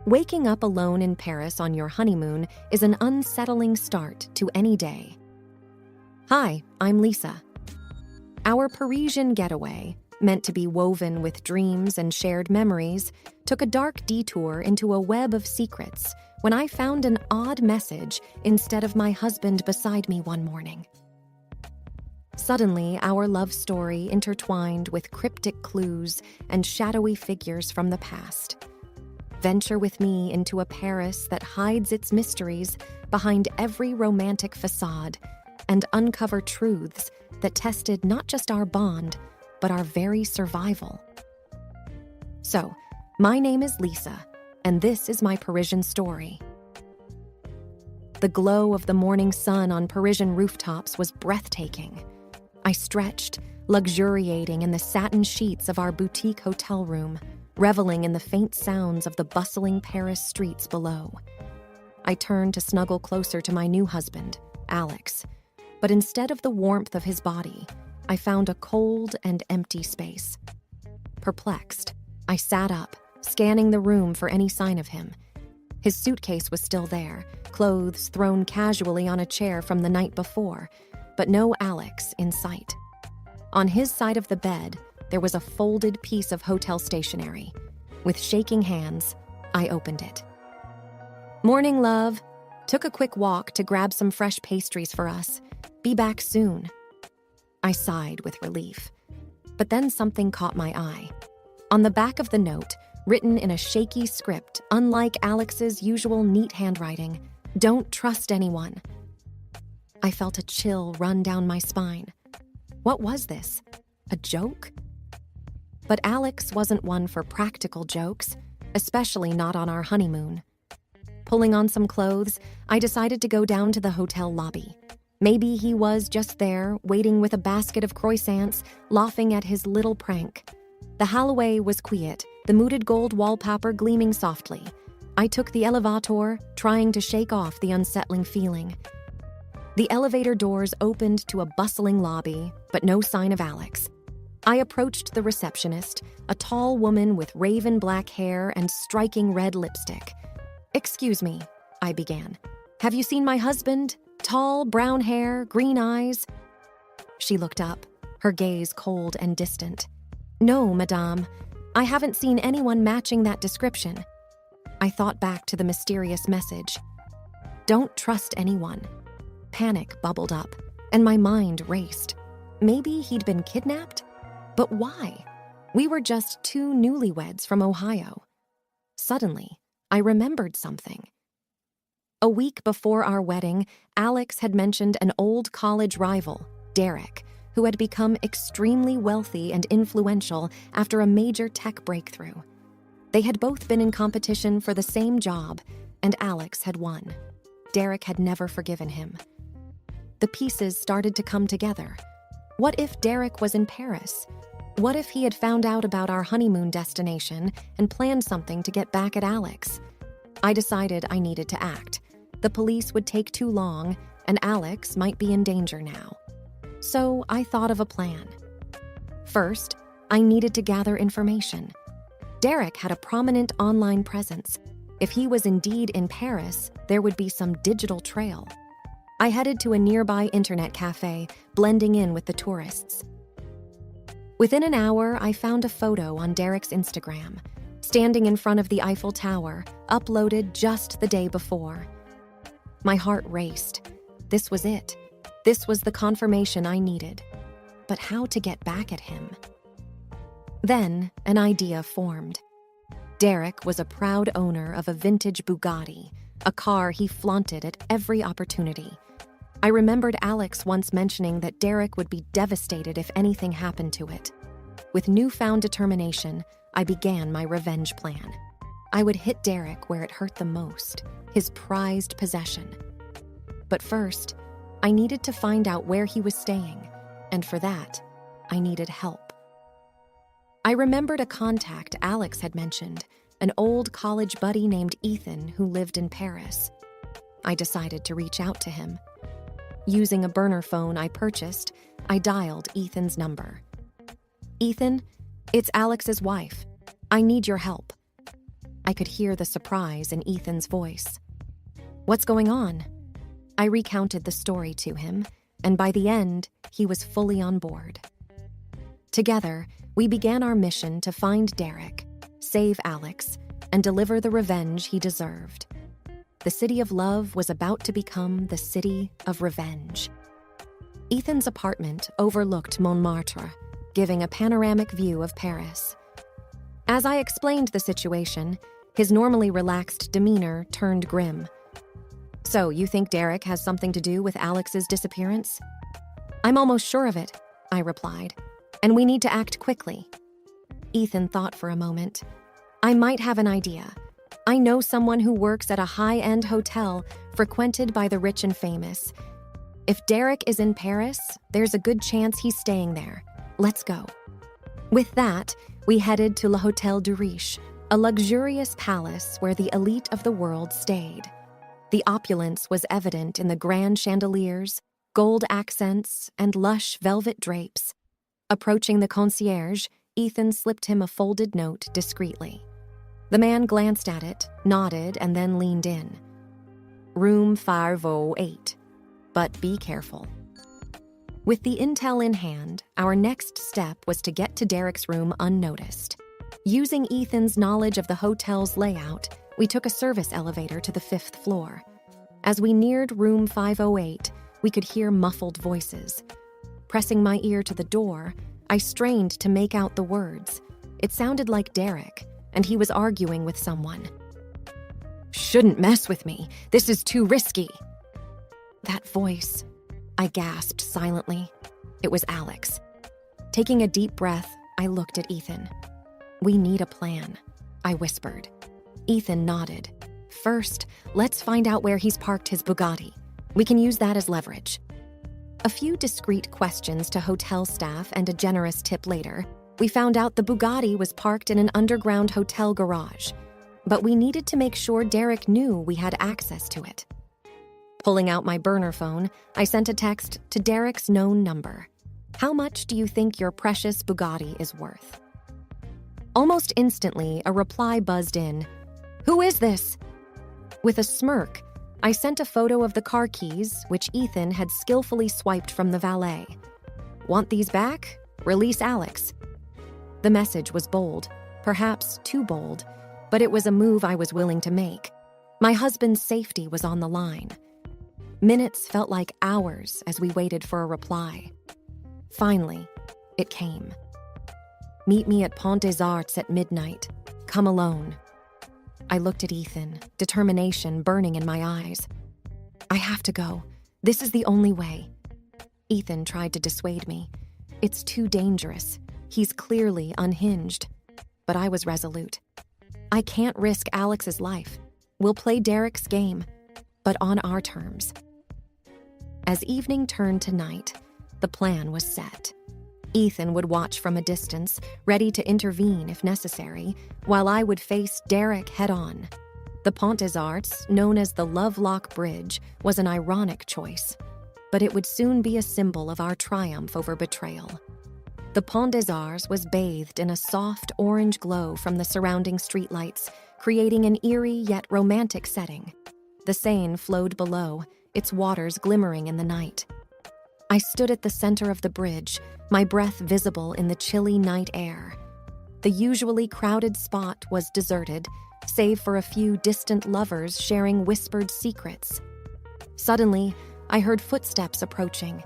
Waking up alone in Paris on your honeymoon is an unsettling start to any day. Hi, I'm Lisa. Our Parisian getaway, meant to be woven with dreams and shared memories, took a dark detour into a web of secrets when I found an odd message instead of my husband beside me one morning. Suddenly, our love story intertwined with cryptic clues and shadowy figures from the past. Venture with me into a Paris that hides its mysteries behind every romantic facade and uncover truths that tested not just our bond, but our very survival. So, my name is Lisa, and this is my Parisian story. The glow of the morning sun on Parisian rooftops was breathtaking. I stretched, luxuriating in the satin sheets of our boutique hotel room, reveling in the faint sounds of the bustling Paris streets below. I turned to snuggle closer to my new husband, Alex, but instead of the warmth of his body, I found a cold and empty space. Perplexed, I sat up, scanning the room for any sign of him. His suitcase was still there, clothes thrown casually on a chair from the night before, but no Alex in sight. On his side of the bed, there was a folded piece of hotel stationery. With shaking hands, I opened it. "Morning, love. Took a quick walk to grab some fresh pastries for us. Be back soon." I sighed with relief. But then something caught my eye. On the back of the note, written in a shaky script, unlike Alex's usual neat handwriting, "Don't trust anyone." I felt a chill run down my spine. What was this? A joke? But Alex wasn't one for practical jokes, especially not on our honeymoon. Pulling on some clothes, I decided to go down to the hotel lobby. Maybe he was just there, waiting with a basket of croissants, laughing at his little prank. The hallway was quiet, the muted gold wallpaper gleaming softly. I took the elevator, trying to shake off the unsettling feeling. The elevator doors opened to a bustling lobby, but no sign of Alex. I approached the receptionist, a tall woman with raven black hair and striking red lipstick. "Excuse me," I began. "Have you seen my husband? Tall, brown hair, green eyes?" She looked up, her gaze cold and distant. "No, madame. I haven't seen anyone matching that description." I thought back to the mysterious message. "Don't trust anyone." Panic bubbled up, and my mind raced. Maybe he'd been kidnapped? But why? We were just two newlyweds from Ohio. Suddenly, I remembered something. A week before our wedding, Alex had mentioned an old college rival, Derek, who had become extremely wealthy and influential after a major tech breakthrough. They had both been in competition for the same job, and Alex had won. Derek had never forgiven him. The pieces started to come together. What if Derek was in Paris? What if he had found out about our honeymoon destination and planned something to get back at Alex? I decided I needed to act. The police would take too long, and Alex might be in danger now. So I thought of a plan. First, I needed to gather information. Derek had a prominent online presence. If he was indeed in Paris, there would be some digital trail. I headed to a nearby internet cafe, blending in with the tourists. Within an hour, I found a photo on Derek's Instagram, standing in front of the Eiffel Tower, uploaded just the day before. My heart raced. This was it. This was the confirmation I needed. But how to get back at him? Then, an idea formed. Derek was a proud owner of a vintage Bugatti, a car he flaunted at every opportunity. I remembered Alex once mentioning that Derek would be devastated if anything happened to it. With newfound determination, I began my revenge plan. I would hit Derek where it hurt the most, his prized possession. But first, I needed to find out where he was staying, and for that, I needed help. I remembered a contact Alex had mentioned, an old college buddy named Ethan who lived in Paris. I decided to reach out to him. Using a burner phone I purchased, I dialed Ethan's number. "Ethan, it's Alex's wife. I need your help." I could hear the surprise in Ethan's voice. "What's going on?" I recounted the story to him, and by the end, he was fully on board. Together, we began our mission to find Derek, save Alex, and deliver the revenge he deserved. The city of love was about to become the city of revenge. Ethan's apartment overlooked Montmartre, giving a panoramic view of Paris. As I explained the situation, his normally relaxed demeanor turned grim. "So, you think Derek has something to do with Alex's disappearance?" "I'm almost sure of it," I replied, "and we need to act quickly." Ethan thought for a moment. "I might have an idea. I know someone who works at a high-end hotel frequented by the rich and famous. If Derek is in Paris, there's a good chance he's staying there. Let's go." With that, we headed to Le Hôtel du Riche, a luxurious palace where the elite of the world stayed. The opulence was evident in the grand chandeliers, gold accents, and lush velvet drapes. Approaching the concierge, Ethan slipped him a folded note discreetly. The man glanced at it, nodded, and then leaned in. "Room 508, but be careful." With the intel in hand, our next step was to get to Derek's room unnoticed. Using Ethan's knowledge of the hotel's layout, we took a service elevator to the 5th floor. As we neared room 508, we could hear muffled voices. Pressing my ear to the door, I strained to make out the words. It sounded like Derek, and he was arguing with someone. "Shouldn't mess with me. This is too risky." That voice, I gasped silently. It was Alex. Taking a deep breath, I looked at Ethan. "We need a plan," I whispered. Ethan nodded. "First, let's find out where he's parked his Bugatti. We can use that as leverage." A few discreet questions to hotel staff and a generous tip later, we found out the Bugatti was parked in an underground hotel garage. But we needed to make sure Derek knew we had access to it. Pulling out my burner phone, I sent a text to Derek's known number. "How much do you think your precious Bugatti is worth?" Almost instantly, a reply buzzed in. "Who is this?" With a smirk, I sent a photo of the car keys, which Ethan had skillfully swiped from the valet. "Want these back? Release Alex." The message was bold, perhaps too bold, but it was a move I was willing to make. My husband's safety was on the line. Minutes felt like hours as we waited for a reply. Finally, it came. "Meet me at Pont des Arts at midnight. Come alone." I looked at Ethan, determination burning in my eyes. "I have to go. This is the only way." Ethan tried to dissuade me. "It's too dangerous. He's clearly unhinged." But I was resolute. "I can't risk Alex's life. We'll play Derek's game, but on our terms." As evening turned to night, the plan was set. Ethan would watch from a distance, ready to intervene if necessary, while I would face Derek head-on. The Pont des Arts, known as the Lovelock Bridge, was an ironic choice, but it would soon be a symbol of our triumph over betrayal. The Pont des Arts was bathed in a soft orange glow from the surrounding streetlights, creating an eerie yet romantic setting. The Seine flowed below, its waters glimmering in the night. I stood at the center of the bridge, my breath visible in the chilly night air. The usually crowded spot was deserted, save for a few distant lovers sharing whispered secrets. Suddenly, I heard footsteps approaching.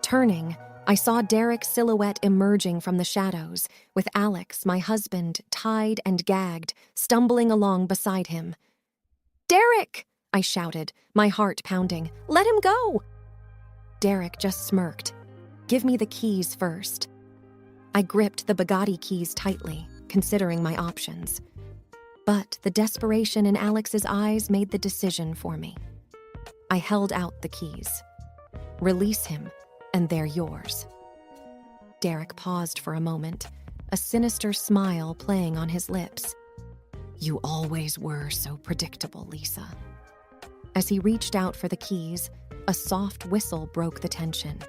Turning, I saw Derek's silhouette emerging from the shadows, with Alex, my husband, tied and gagged, stumbling along beside him. "Derek!" I shouted, my heart pounding. "Let him go!" Derek just smirked. "Give me the keys first." I gripped the Bugatti keys tightly, considering my options. But the desperation in Alex's eyes made the decision for me. I held out the keys. "Release him, and they're yours." Derek paused for a moment, a sinister smile playing on his lips. "You always were so predictable, Lisa." As he reached out for the keys, a soft whistle broke the tension.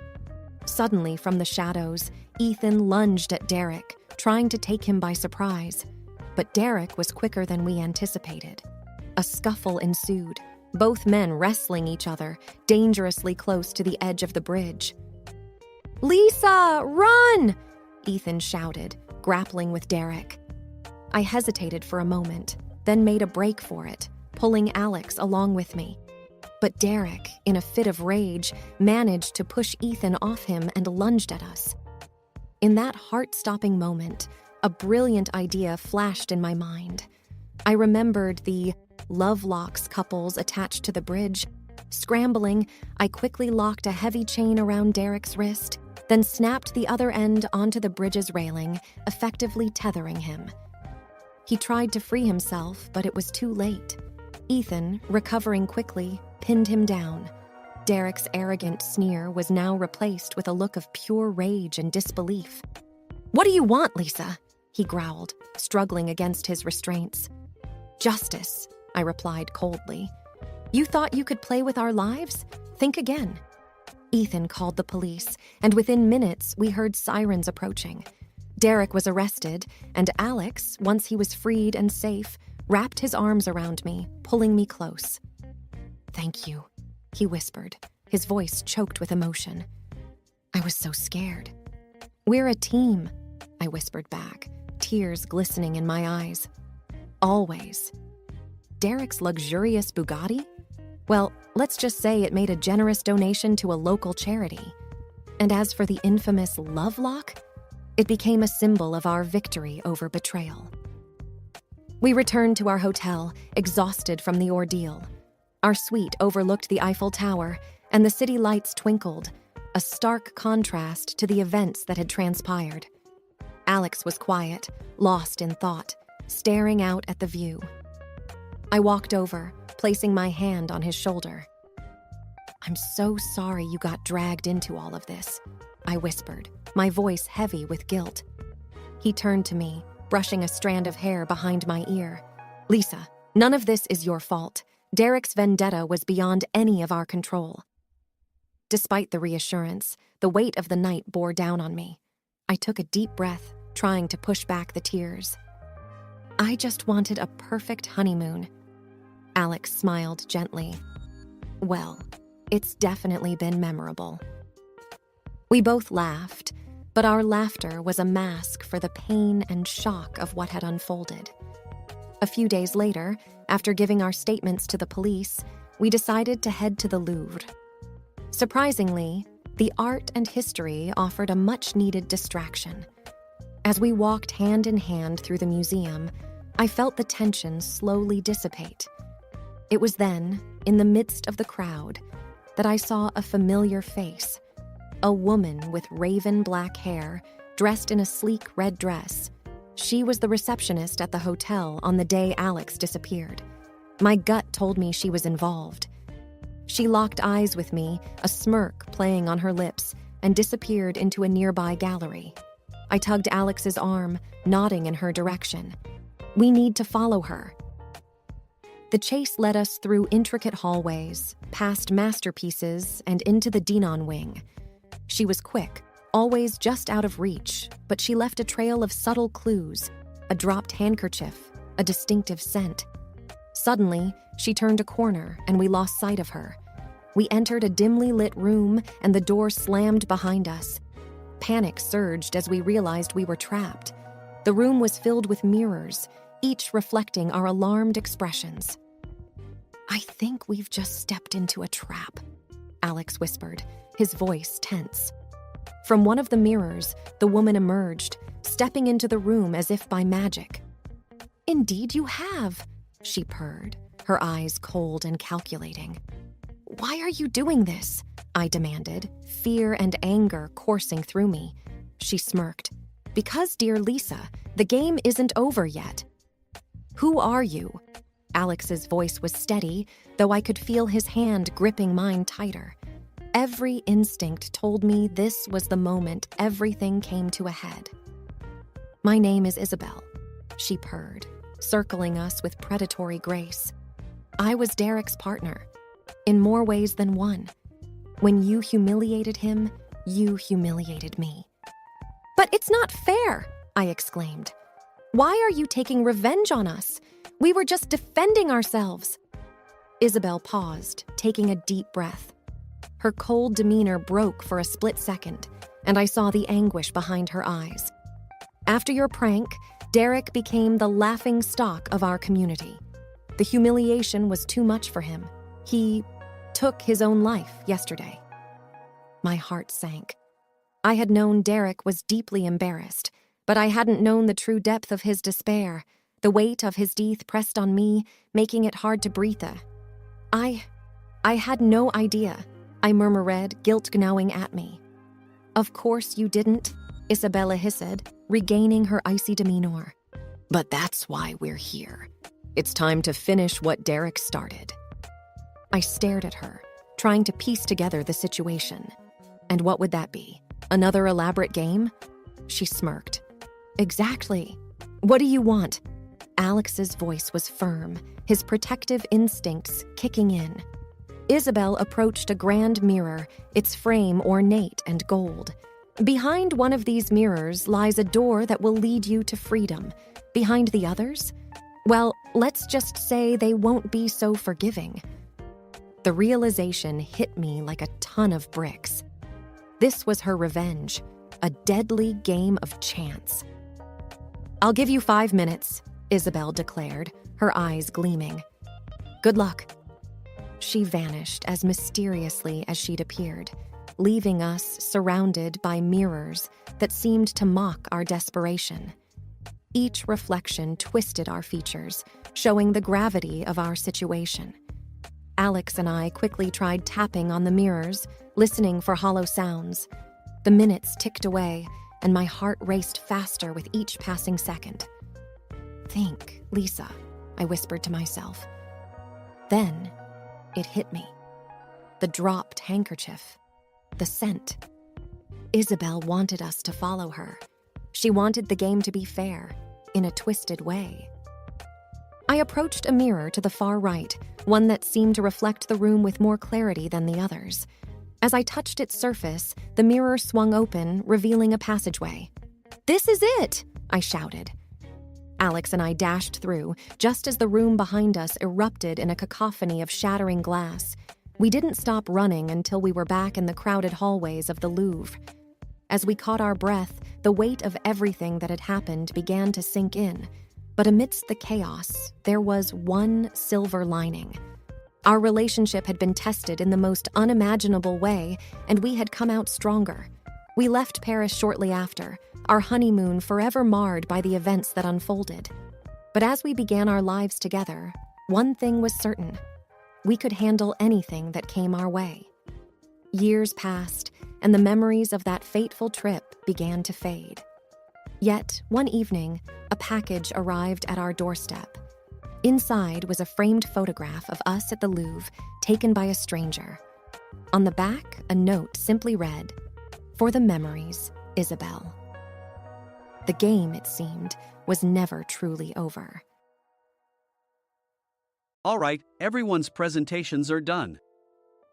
Suddenly, from the shadows, Ethan lunged at Derek, trying to take him by surprise. But Derek was quicker than we anticipated. A scuffle ensued, both men wrestling each other, dangerously close to the edge of the bridge. "Lisa, run!" Ethan shouted, grappling with Derek. I hesitated for a moment, then made a break for it, pulling Alex along with me. But Derek, in a fit of rage, managed to push Ethan off him and lunged at us. In that heart-stopping moment, a brilliant idea flashed in my mind. I remembered the love locks couples attached to the bridge. Scrambling, I quickly locked a heavy chain around Derek's wrist, then snapped the other end onto the bridge's railing, effectively tethering him. He tried to free himself, but it was too late. Ethan, recovering quickly, pinned him down. Derek's arrogant sneer was now replaced with a look of pure rage and disbelief. "What do you want, Lisa?" he growled, struggling against his restraints. "Justice," I replied coldly. "You thought you could play with our lives? Think again." Ethan called the police, and within minutes we heard sirens approaching. Derek was arrested, and Alex, once he was freed and safe, wrapped his arms around me, pulling me close. "Thank you," he whispered, his voice choked with emotion. I was so scared. "We're a team," I whispered back, tears glistening in my eyes. "Always." Derek's luxurious Bugatti? Well, let's just say it made a generous donation to a local charity. And as for the infamous love lock, it became a symbol of our victory over betrayal. We returned to our hotel, exhausted from the ordeal. Our suite overlooked the Eiffel Tower, and the city lights twinkled, a stark contrast to the events that had transpired. Alex was quiet, lost in thought, staring out at the view. I walked over, placing my hand on his shoulder. "I'm so sorry you got dragged into all of this," I whispered, my voice heavy with guilt. He turned to me, brushing a strand of hair behind my ear. "Lisa, none of this is your fault. Derek's vendetta was beyond any of our control." Despite the reassurance, the weight of the night bore down on me. I took a deep breath, trying to push back the tears. "I just wanted a perfect honeymoon." Alex smiled gently. "Well, it's definitely been memorable." We both laughed, but our laughter was a mask for the pain and shock of what had unfolded. A few days later, after giving our statements to the police, we decided to head to the Louvre. Surprisingly, the art and history offered a much-needed distraction. As we walked hand in hand through the museum, I felt the tension slowly dissipate. It was then, in the midst of the crowd, that I saw a familiar face. A woman with raven black hair, dressed in a sleek red dress. She was the receptionist at the hotel on the day Alex disappeared. My gut told me she was involved. She locked eyes with me, a smirk playing on her lips, and disappeared into a nearby gallery. I tugged Alex's arm, nodding in her direction. "We need to follow her." The chase led us through intricate hallways, past masterpieces, and into the Dinan wing. She was quick, always just out of reach, but she left a trail of subtle clues, a dropped handkerchief, a distinctive scent. Suddenly, she turned a corner and we lost sight of her. We entered a dimly lit room and the door slammed behind us. Panic surged as we realized we were trapped. The room was filled with mirrors, each reflecting our alarmed expressions. "I think we've just stepped into a trap," Alex whispered, his voice tense. From one of the mirrors, the woman emerged, stepping into the room as if by magic. "Indeed you have," she purred, her eyes cold and calculating. "Why are you doing this?" I demanded, fear and anger coursing through me. She smirked. "Because, dear Lisa, the game isn't over yet." "Who are you?" Alex's voice was steady, though I could feel his hand gripping mine tighter. Every instinct told me this was the moment everything came to a head. "My name is Isabel," she purred, circling us with predatory grace. "I was Derek's partner, in more ways than one. When you humiliated him, you humiliated me." "But it's not fair!" I exclaimed. Why are you taking revenge on us? We were just defending ourselves." Isabel paused, taking a deep breath. Her cold demeanor broke for a split second, and I saw the anguish behind her eyes. "After your prank, Derek became the laughing stock of our community. The humiliation was too much for him. He took his own life yesterday." My heart sank. I had known Derek was deeply embarrassed, but I hadn't known the true depth of his despair. The weight of his teeth pressed on me, making it hard to breathe. I had no idea," I murmured, guilt gnawing at me. "Of course you didn't," Isabella hissed, regaining her icy demeanor. "But that's why we're here. It's time to finish what Derek started." I stared at her, trying to piece together the situation. "And what would that be? Another elaborate game?" She smirked. "Exactly. What do you want?" Alex's voice was firm, his protective instincts kicking in. Isabel approached a grand mirror, its frame ornate and gold. "Behind one of these mirrors lies a door that will lead you to freedom. Behind the others? Well, let's just say they won't be so forgiving." The realization hit me like a ton of bricks. This was her revenge, a deadly game of chance. "I'll give you 5 minutes," Isabel declared, her eyes gleaming. "Good luck." She vanished as mysteriously as she'd appeared, leaving us surrounded by mirrors that seemed to mock our desperation. Each reflection twisted our features, showing the gravity of our situation. Alex and I quickly tried tapping on the mirrors, listening for hollow sounds. The minutes ticked away, and my heart raced faster with each passing second. "Think, Lisa," I whispered to myself. Then it hit me. The dropped handkerchief. The scent. Isabel wanted us to follow her. She wanted the game to be fair, in a twisted way. I approached a mirror to the far right, one that seemed to reflect the room with more clarity than the others. As I touched its surface, the mirror swung open, revealing a passageway. "This is it!" I shouted. Alex and I dashed through, just as the room behind us erupted in a cacophony of shattering glass. We didn't stop running until we were back in the crowded hallways of the Louvre. As we caught our breath, the weight of everything that had happened began to sink in. But amidst the chaos, there was one silver lining. Our relationship had been tested in the most unimaginable way, and we had come out stronger. We left Paris shortly after, our honeymoon forever marred by the events that unfolded. But as we began our lives together, one thing was certain. We could handle anything that came our way. Years passed, and the memories of that fateful trip began to fade. Yet, one evening, a package arrived at our doorstep. Inside was a framed photograph of us at the Louvre, taken by a stranger. On the back, a note simply read, "For the memories, Isabel." The game, it seemed, was never truly over. All right, everyone's presentations are done.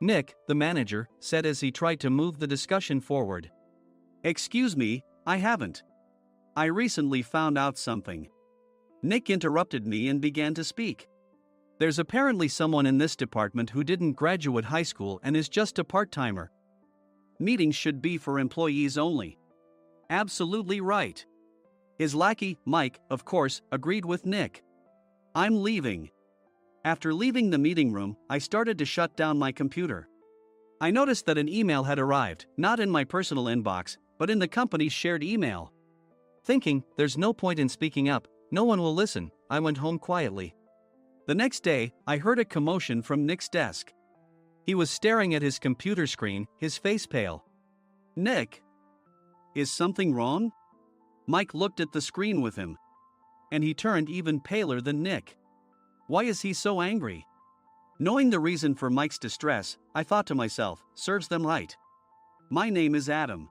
Nick, the manager, said as he tried to move the discussion forward. Excuse me, I haven't. I recently found out something. Nick interrupted me and began to speak. There's apparently someone in this department who didn't graduate high school and is just a part-timer. Meetings should be for employees only. Absolutely right. His lackey, Mike, of course, agreed with Nick. I'm leaving. After leaving the meeting room, I started to shut down my computer. I noticed that an email had arrived, not in my personal inbox, but in the company's shared email. Thinking, there's no point in speaking up, no one will listen, I went home quietly. The next day, I heard a commotion from Nick's desk. He was staring at his computer screen, his face pale. Nick? Is something wrong? Mike looked at the screen with him. And he turned even paler than Nick. Why is he so angry? Knowing the reason for Mike's distress, I thought to myself, serves them right. My name is Adam.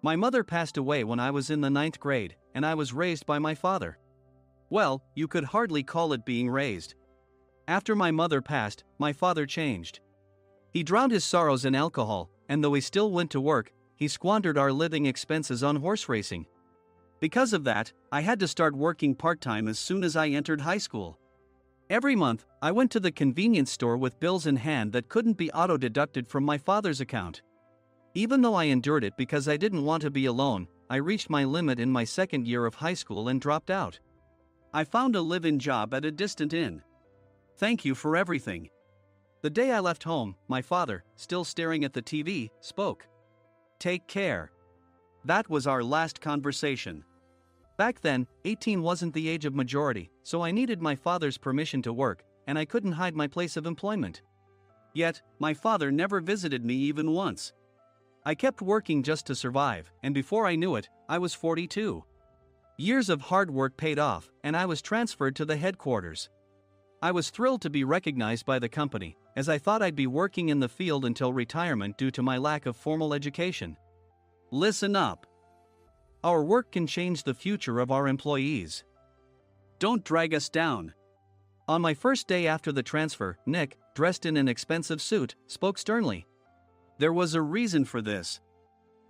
My mother passed away when I was in the 9th grade, and I was raised by my father. Well, you could hardly call it being raised. After my mother passed, my father changed. He drowned his sorrows in alcohol, and though he still went to work, he squandered our living expenses on horse racing. Because of that, I had to start working part-time as soon as I entered high school. Every month, I went to the convenience store with bills in hand that couldn't be auto-deducted from my father's account. Even though I endured it because I didn't want to be alone, I reached my limit in my second year of high school and dropped out. I found a live-in job at a distant inn. Thank you for everything. The day I left home, my father, still staring at the TV, spoke. Take care. That was our last conversation. Back then, 18 wasn't the age of majority, so I needed my father's permission to work, and I couldn't hide my place of employment. Yet, my father never visited me even once. I kept working just to survive, and before I knew it, I was 42. Years of hard work paid off, and I was transferred to the headquarters. I was thrilled to be recognized by the company, as I thought I'd be working in the field until retirement due to my lack of formal education. Listen up. Our work can change the future of our employees. Don't drag us down. On my first day after the transfer, Nick, dressed in an expensive suit, spoke sternly. There was a reason for this.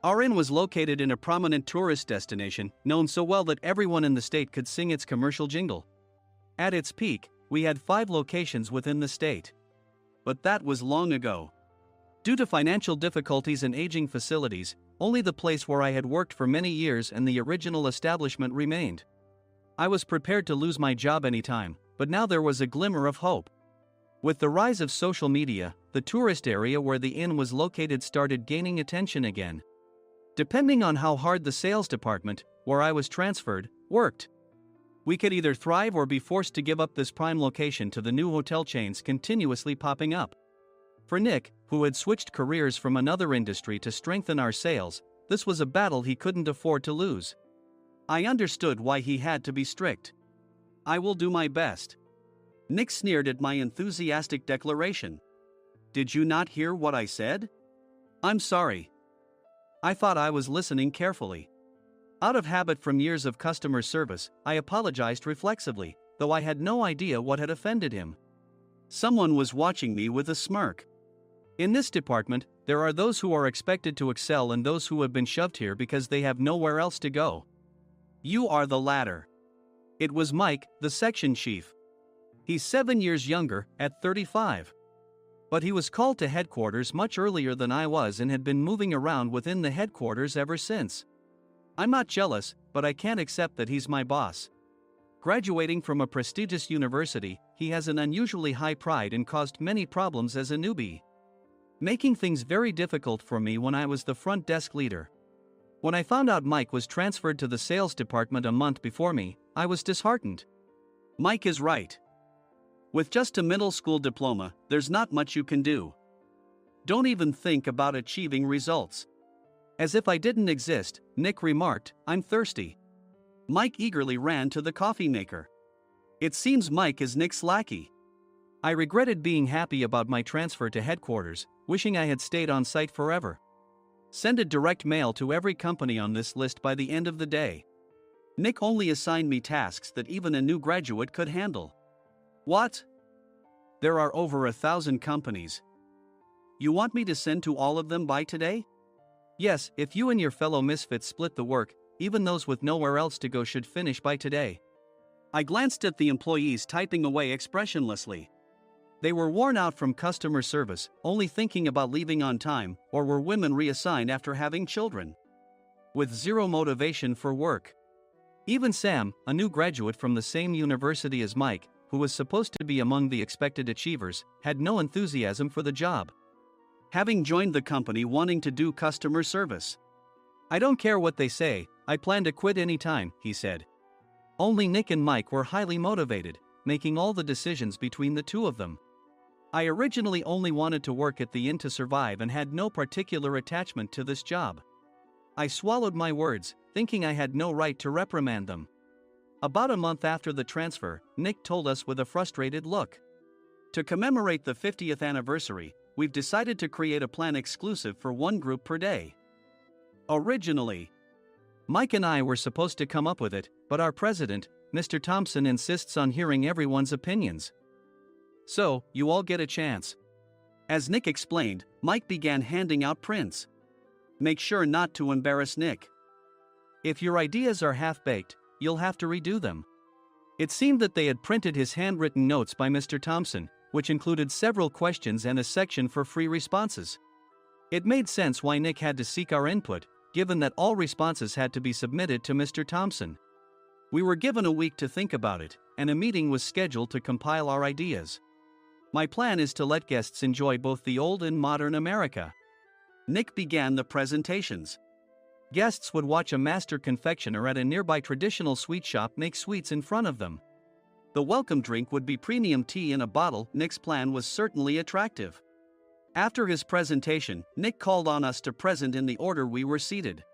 Our inn was located in a prominent tourist destination, known so well that everyone in the state could sing its commercial jingle. At its peak, we had 5 locations within the state. But that was long ago. Due to financial difficulties and aging facilities, only the place where I had worked for many years and the original establishment remained. I was prepared to lose my job anytime, but now there was a glimmer of hope. With the rise of social media, the tourist area where the inn was located started gaining attention again. Depending on how hard the sales department, where I was transferred, worked, we could either thrive or be forced to give up this prime location to the new hotel chains continuously popping up. For Nick, who had switched careers from another industry to strengthen our sales, this was a battle he couldn't afford to lose. I understood why he had to be strict. I will do my best. Nick sneered at my enthusiastic declaration. Did you not hear what I said? I'm sorry. I thought I was listening carefully. Out of habit from years of customer service, I apologized reflexively, though I had no idea what had offended him. Someone was watching me with a smirk. In this department, there are those who are expected to excel and those who have been shoved here because they have nowhere else to go. You are the latter. It was Mike, the section chief. He's 7 years younger, at 35. But he was called to headquarters much earlier than I was and had been moving around within the headquarters ever since. I'm not jealous, but I can't accept that he's my boss. Graduating from a prestigious university, he has an unusually high pride and caused many problems as a newbie, making things very difficult for me when I was the front desk leader. When I found out Mike was transferred to the sales department a month before me, I was disheartened. Mike is right. With just a middle school diploma, there's not much you can do. Don't even think about achieving results. As if I didn't exist, Nick remarked, I'm thirsty. Mike eagerly ran to the coffee maker. It seems Mike is Nick's lackey. I regretted being happy about my transfer to headquarters, wishing I had stayed on site forever. Send a direct mail to every company on this list by the end of the day. Nick only assigned me tasks that even a new graduate could handle. What? There are over 1,000 companies. You want me to send to all of them by today? Yes, if you and your fellow misfits split the work, even those with nowhere else to go should finish by today. I glanced at the employees typing away expressionlessly. They were worn out from customer service, only thinking about leaving on time, or were women reassigned after having children, with zero motivation for work. Even Sam, a new graduate from the same university as Mike, who was supposed to be among the expected achievers, had no enthusiasm for the job, having joined the company wanting to do customer service. I don't care what they say, I plan to quit anytime, he said. Only Nick and Mike were highly motivated, making all the decisions between the two of them. I originally only wanted to work at the inn to survive and had no particular attachment to this job. I swallowed my words, thinking I had no right to reprimand them. About a month after the transfer, Nick told us with a frustrated look. To commemorate the 50th anniversary, we've decided to create a plan exclusive for one group per day. Originally, Mike and I were supposed to come up with it, but our president, Mr. Thompson, insists on hearing everyone's opinions. So, you all get a chance. As Nick explained, Mike began handing out prints. Make sure not to embarrass Nick. If your ideas are half-baked, you'll have to redo them. It seemed that they had printed his handwritten notes by Mr. Thompson, which included several questions and a section for free responses. It made sense why Nick had to seek our input, given that all responses had to be submitted to Mr. Thompson. We were given a week to think about it, and a meeting was scheduled to compile our ideas. My plan is to let guests enjoy both the old and modern America. Nick began the presentations. Guests would watch a master confectioner at a nearby traditional sweet shop make sweets in front of them. The welcome drink would be premium tea in a bottle. Nick's plan was certainly attractive. After his presentation, Nick called on us to present in the order we were seated.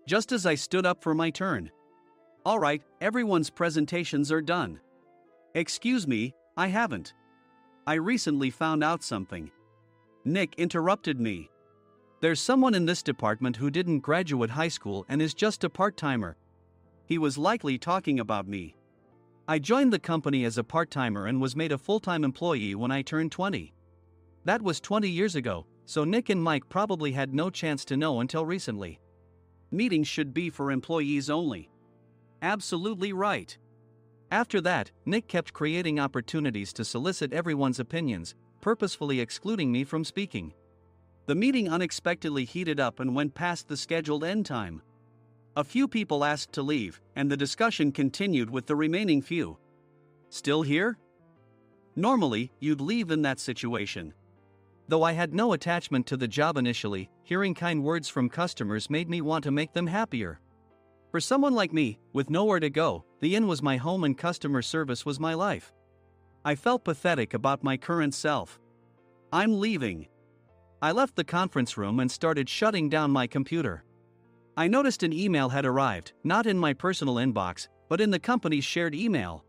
Just as I stood up for my turn. "All right, everyone's presentations are done." "Excuse me, I haven't. I recently found out something." Nick interrupted me. "There's someone in this department who didn't graduate high school and is just a part-timer." He was likely talking about me. I joined the company as a part-timer and was made a full-time employee when I turned 20. That was 20 years ago, so Nick and Mike probably had no chance to know until recently. Meetings should be for employees only. Absolutely right. After that, Nick kept creating opportunities to solicit everyone's opinions, purposefully excluding me from speaking. The meeting unexpectedly heated up and went past the scheduled end time. A few people asked to leave, and the discussion continued with the remaining few. "Still here?" Normally, you'd leave in that situation. Though I had no attachment to the job initially, hearing kind words from customers made me want to make them happier. For someone like me, with nowhere to go, the inn was my home and customer service was my life. I felt pathetic about my current self. "I'm leaving." I left the conference room and started shutting down my computer. I noticed an email had arrived, not in my personal inbox, but in the company's shared email.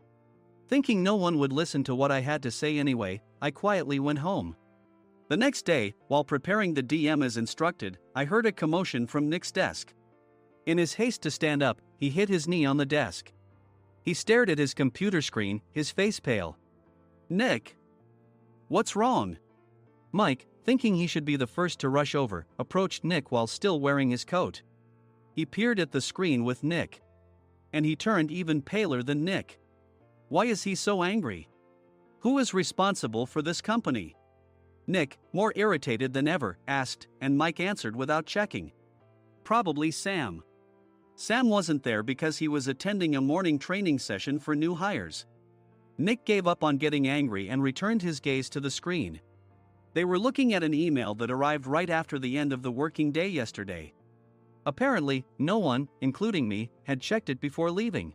Thinking no one would listen to what I had to say anyway, I quietly went home. The next day, while preparing the DM as instructed, I heard a commotion from Nick's desk. In his haste to stand up, he hit his knee on the desk. He stared at his computer screen, his face pale. "Nick! What's wrong?" Mike, thinking he should be the first to rush over, approached Nick while still wearing his coat. He peered at the screen with Nick. And he turned even paler than Nick. Why is he so angry? Who is responsible for this company? Nick, more irritated than ever, asked, and Mike answered without checking. Probably Sam. Sam wasn't there because he was attending a morning training session for new hires. Nick gave up on getting angry and returned his gaze to the screen. They were looking at an email that arrived right after the end of the working day yesterday. Apparently, no one, including me, had checked it before leaving.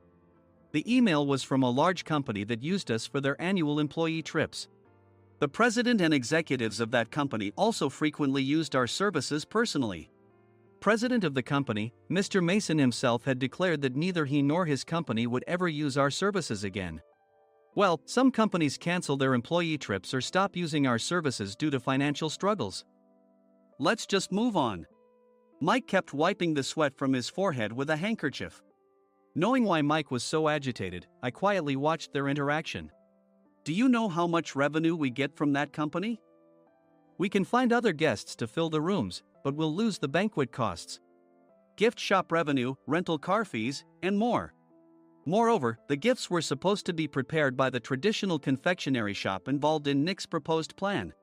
The email was from a large company that used us for their annual employee trips. The president and executives of that company also frequently used our services personally. President of the company, Mr. Mason himself, had declared that neither he nor his company would ever use our services again. Well, some companies cancel their employee trips or stop using our services due to financial struggles. Let's just move on. Mike kept wiping the sweat from his forehead with a handkerchief. Knowing why Mike was so agitated, I quietly watched their interaction. Do you know how much revenue we get from that company? We can find other guests to fill the rooms, but we'll lose the banquet costs, gift shop revenue, rental car fees, and more. Moreover, the gifts were supposed to be prepared by the traditional confectionery shop involved in Nick's proposed plan.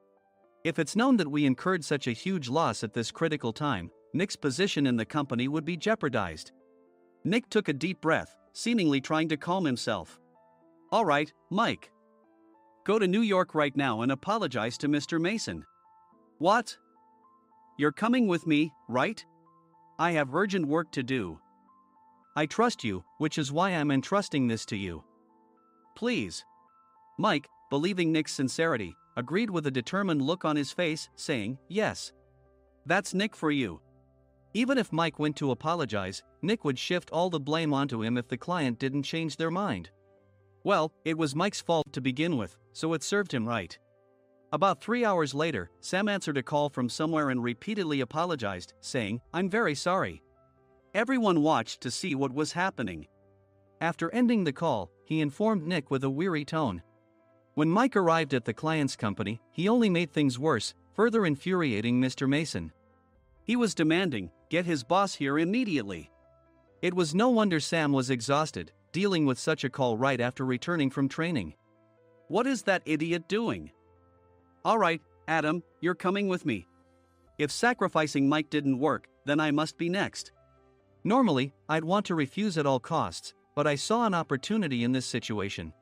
If it's known that we incurred such a huge loss at this critical time, Nick's position in the company would be jeopardized. Nick took a deep breath, seemingly trying to calm himself. All right, Mike. Go to New York right now and apologize to Mr. Mason. What? You're coming with me, right? I have urgent work to do. I trust you, which is why I'm entrusting this to you. Please. Mike, believing Nick's sincerity, agreed with a determined look on his face, saying, yes. That's Nick for you. Even if Mike went to apologize, Nick would shift all the blame onto him if the client didn't change their mind. Well, it was Mike's fault to begin with, so it served him right. About 3 hours later, Sam answered a call from somewhere and repeatedly apologized, saying, I'm very sorry. Everyone watched to see what was happening. After ending the call, he informed Nick with a weary tone. When Mike arrived at the client's company, he only made things worse, further infuriating Mr. Mason. He was demanding, get his boss here immediately. It was no wonder Sam was exhausted, dealing with such a call right after returning from training. What is that idiot doing? Alright, Adam, you're coming with me. If sacrificing Mike didn't work, then I must be next. Normally, I'd want to refuse at all costs, but I saw an opportunity in this situation.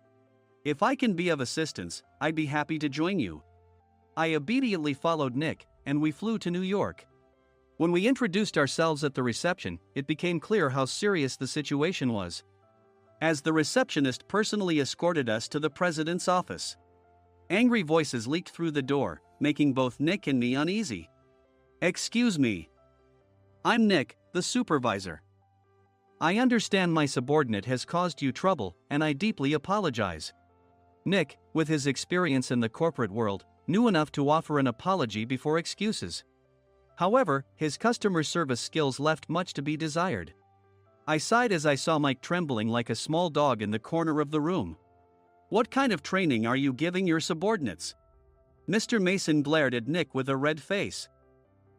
If I can be of assistance, I'd be happy to join you. I obediently followed Nick, and we flew to New York. When we introduced ourselves at the reception, it became clear how serious the situation was, as the receptionist personally escorted us to the president's office. Angry voices leaked through the door, making both Nick and me uneasy. Excuse me. I'm Nick, the supervisor. I understand my subordinate has caused you trouble, and I deeply apologize. Nick, with his experience in the corporate world, knew enough to offer an apology before excuses. However, his customer service skills left much to be desired. I sighed as I saw Mike trembling like a small dog in the corner of the room. What kind of training are you giving your subordinates? Mr. Mason glared at Nick with a red face.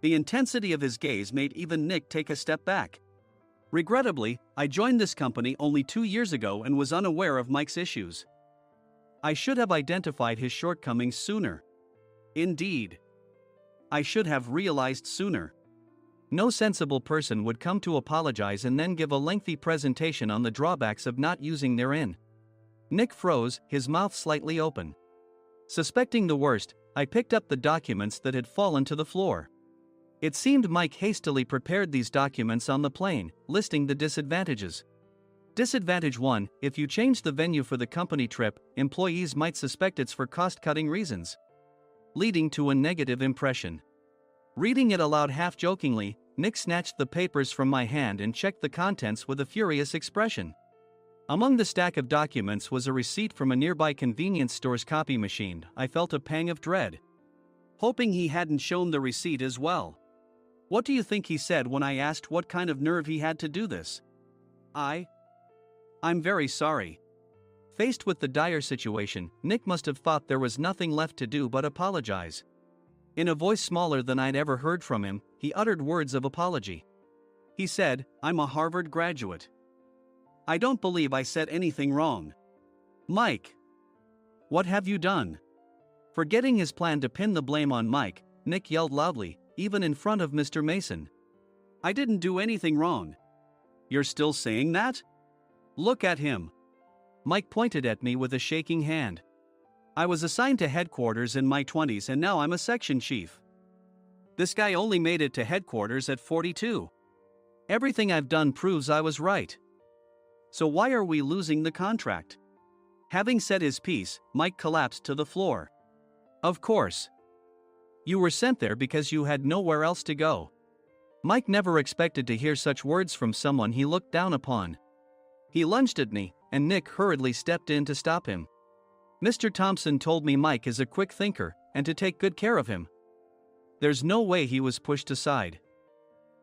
The intensity of his gaze made even Nick take a step back. Regrettably, I joined this company only 2 years ago and was unaware of Mike's issues. I should have identified his shortcomings sooner. Indeed. I should have realized sooner. No sensible person would come to apologize and then give a lengthy presentation on the drawbacks of not using their in. Nick froze, his mouth slightly open. Suspecting the worst, I picked up the documents that had fallen to the floor. It seemed Mike hastily prepared these documents on the plane, listing the disadvantages. Disadvantage 1: if you change the venue for the company trip, employees might suspect it's for cost-cutting reasons, leading to a negative impression. Reading it aloud half-jokingly, Nick snatched the papers from my hand and checked the contents with a furious expression. Among the stack of documents was a receipt from a nearby convenience store's copy machine. I felt a pang of dread, hoping he hadn't shown the receipt as well. What do you think he said when I asked what kind of nerve he had to do this? I'm very sorry. Faced with the dire situation, Nick must have thought there was nothing left to do but apologize. In a voice smaller than I'd ever heard from him, he uttered words of apology. He said, "I'm a Harvard graduate. I don't believe I said anything wrong." Mike! What have you done? Forgetting his plan to pin the blame on Mike, Nick yelled loudly, even in front of Mr. Mason. I didn't do anything wrong. You're still saying that? Look at him. Mike pointed at me with a shaking hand. I was assigned to headquarters in my 20s and now I'm a section chief. This guy only made it to headquarters at 42. Everything I've done proves I was right. So why are we losing the contract? Having said his piece, Mike collapsed to the floor. Of course. You were sent there because you had nowhere else to go. Mike never expected to hear such words from someone he looked down upon. He lunged at me, and Nick hurriedly stepped in to stop him. Mr. Thompson told me Mike is a quick thinker, and to take good care of him. There's no way he was pushed aside.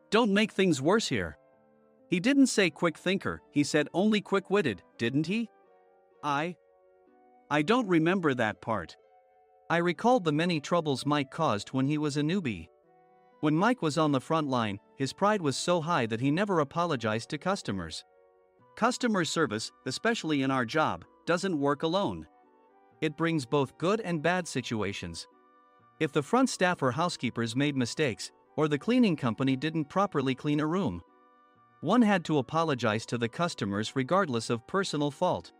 Don't make things worse here. He didn't say quick thinker, he said only quick-witted, didn't he? I don't remember that part. I recalled the many troubles Mike caused when he was a newbie. When Mike was on the front line, his pride was so high that he never apologized to customers. Customer service, especially in our job, doesn't work alone. It brings both good and bad situations. If the front staff or housekeepers made mistakes, or the cleaning company didn't properly clean a room, one had to apologize to the customers regardless of personal fault.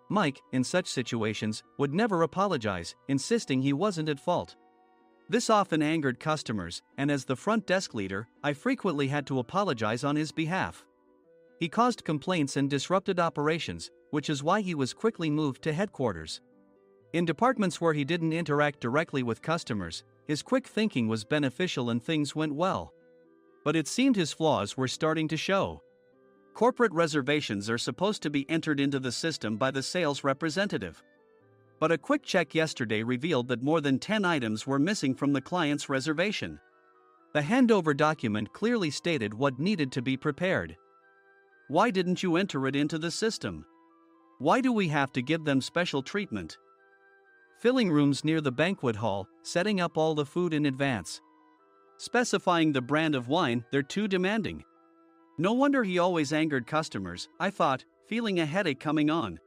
Mike, in such situations, would never apologize, insisting he wasn't at fault. This often angered customers, and as the front desk leader, I frequently had to apologize on his behalf. He caused complaints and disrupted operations, which is why he was quickly moved to headquarters. In departments where he didn't interact directly with customers, his quick thinking was beneficial and things went well. But it seemed his flaws were starting to show. Corporate reservations are supposed to be entered into the system by the sales representative. But a quick check yesterday revealed that more than 10 items were missing from the client's reservation. The handover document clearly stated what needed to be prepared. Why didn't you enter it into the system? Why do we have to give them special treatment? Filling rooms near the banquet hall, setting up all the food in advance. Specifying the brand of wine, they're too demanding. No wonder he always angered customers, I thought, feeling a headache coming on.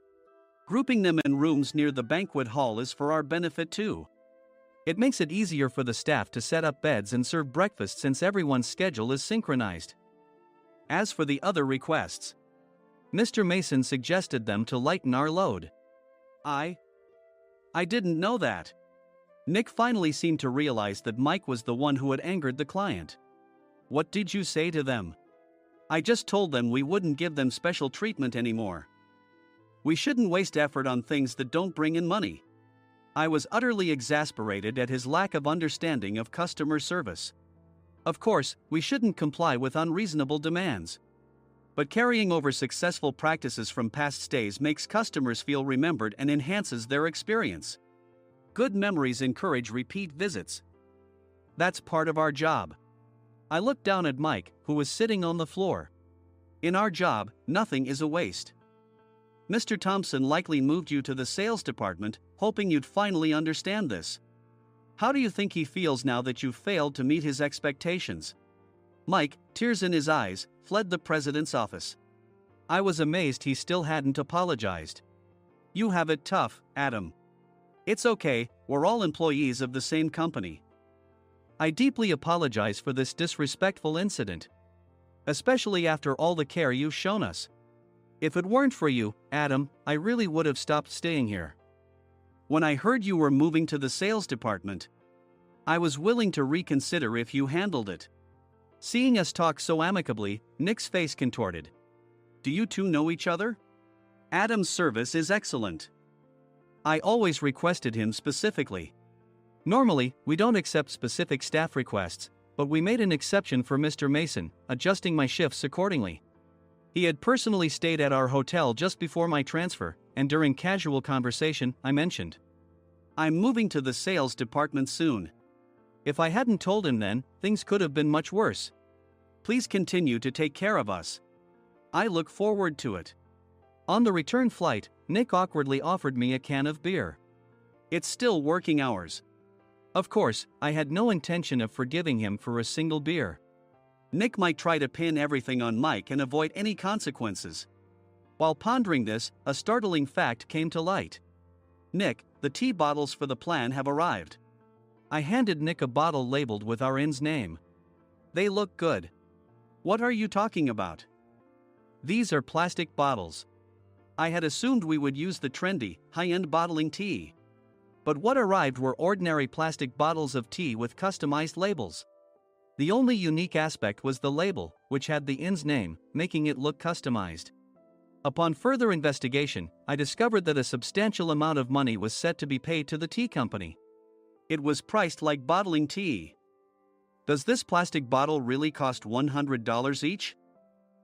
Grouping them in rooms near the banquet hall is for our benefit too. It makes it easier for the staff to set up beds and serve breakfast since everyone's schedule is synchronized. As for the other requests, Mr. Mason suggested them to lighten our load. I didn't know that. Nick finally seemed to realize that Mike was the one who had angered the client. What did you say to them? I just told them we wouldn't give them special treatment anymore. We shouldn't waste effort on things that don't bring in money. I was utterly exasperated at his lack of understanding of customer service. Of course, we shouldn't comply with unreasonable demands. But carrying over successful practices from past stays makes customers feel remembered and enhances their experience. Good memories encourage repeat visits. That's part of our job. I looked down at Mike, who was sitting on the floor. In our job, nothing is a waste. Mr. Thompson likely moved you to the sales department, hoping you'd finally understand this. How do you think he feels now that you've failed to meet his expectations? Mike, tears in his eyes, fled the president's office. I was amazed he still hadn't apologized. You have it tough, Adam. It's okay, we're all employees of the same company. I deeply apologize for this disrespectful incident. Especially after all the care you've shown us. If it weren't for you, Adam, I really would have stopped staying here. When I heard you were moving to the sales department, I was willing to reconsider if you handled it. Seeing us talk so amicably, Nick's face contorted. Do you two know each other? Adam's service is excellent. I always requested him specifically. Normally, we don't accept specific staff requests, but we made an exception for Mr. Mason, adjusting my shifts accordingly. He had personally stayed at our hotel just before my transfer, and during casual conversation, I mentioned, I'm moving to the sales department soon. If I hadn't told him then, things could have been much worse. Please continue to take care of us. I look forward to it. On the return flight, Nick awkwardly offered me a can of beer. It's still working hours. Of course, I had no intention of forgiving him for a single beer. Nick might try to pin everything on Mike and avoid any consequences. While pondering this, a startling fact came to light. Nick, the tea bottles for the plan have arrived. I handed Nick a bottle labeled with our inn's name. They look good. What are you talking about? These are plastic bottles. I had assumed we would use the trendy, high-end bottling tea. But what arrived were ordinary plastic bottles of tea with customized labels. The only unique aspect was the label, which had the inn's name, making it look customized. Upon further investigation, I discovered that a substantial amount of money was set to be paid to the tea company. It was priced like bottling tea. Does this plastic bottle really cost $100 each?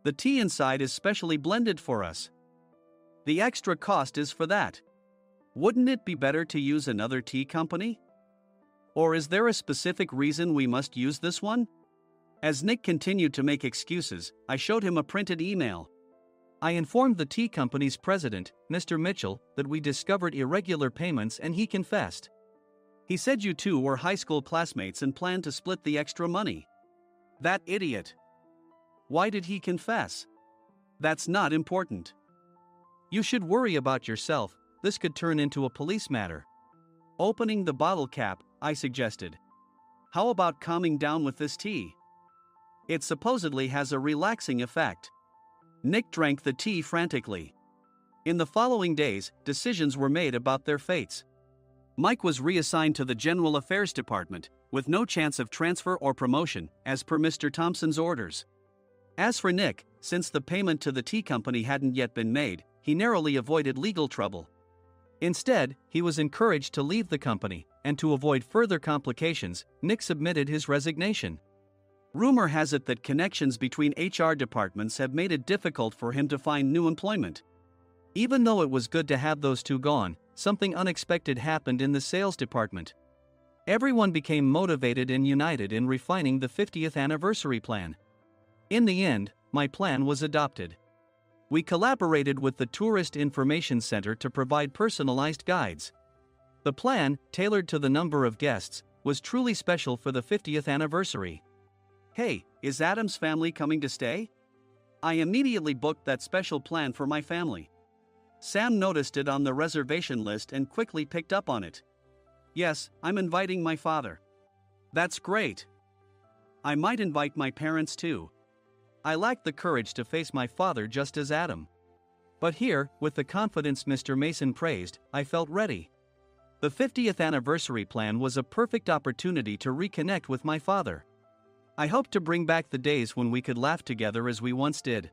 The tea inside is specially blended for us. The extra cost is for that. Wouldn't it be better to use another tea company? Or is there a specific reason we must use this one? As Nick continued to make excuses, I showed him a printed email. I informed the tea company's president, Mr. Mitchell, that we discovered irregular payments and he confessed. He said you two were high school classmates and planned to split the extra money. That idiot. Why did he confess? That's not important. You should worry about yourself, this could turn into a police matter. Opening the bottle cap, I suggested. How about calming down with this tea? It supposedly has a relaxing effect. Nick drank the tea frantically. In the following days, decisions were made about their fates. Mike was reassigned to the General Affairs Department, with no chance of transfer or promotion, as per Mr. Thompson's orders. As for Nick, since the payment to the tea company hadn't yet been made, he narrowly avoided legal trouble. Instead, he was encouraged to leave the company, and to avoid further complications, Nick submitted his resignation. Rumor has it that connections between HR departments have made it difficult for him to find new employment. Even though it was good to have those two gone, something unexpected happened in the sales department. Everyone became motivated and united in refining the 50th anniversary plan. In the end, my plan was adopted. We collaborated with the Tourist Information Center to provide personalized guides. The plan, tailored to the number of guests, was truly special for the 50th anniversary. Hey, is Adam's family coming to stay? I immediately booked that special plan for my family. Sam noticed it on the reservation list and quickly picked up on it. Yes, I'm inviting my father. That's great. I might invite my parents too. I lacked the courage to face my father just as Adam. But here, with the confidence Mr. Mason praised, I felt ready. The 50th anniversary plan was a perfect opportunity to reconnect with my father. I hoped to bring back the days when we could laugh together as we once did.